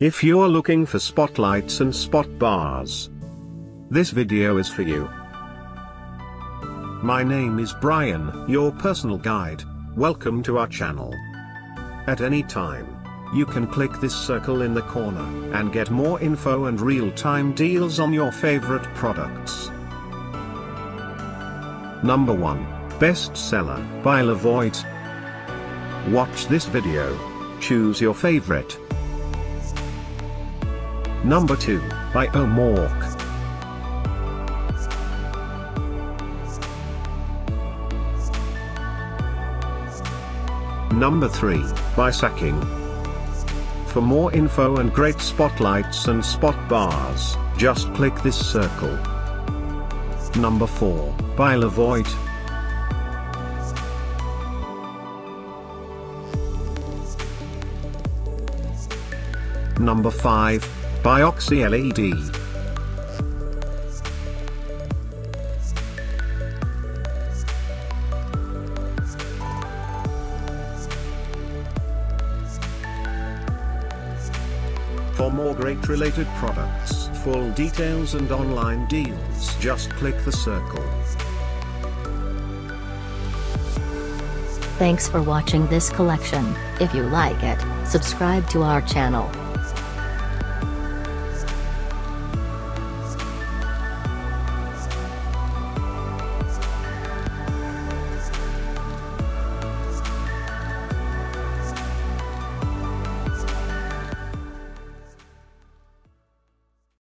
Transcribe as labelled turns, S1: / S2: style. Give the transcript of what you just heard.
S1: If you're looking for spotlights and spot bars, this video is for you. My name is Brian, your personal guide. Welcome to our channel. At any time, you can click this circle in the corner and get more info and real-time deals on your favorite products. Number 1. Bestseller by Levoit. Watch this video. Choose your favorite. Number 2, by OMorc. Number 3, by Salking. For more info and great spotlights and spot bars, just click this circle. Number 4, by Levoit. Number 5, by OxyLED. For more great related products, full details and online deals, just click the circle.
S2: Thanks for watching this collection. If you like it, subscribe to our channel.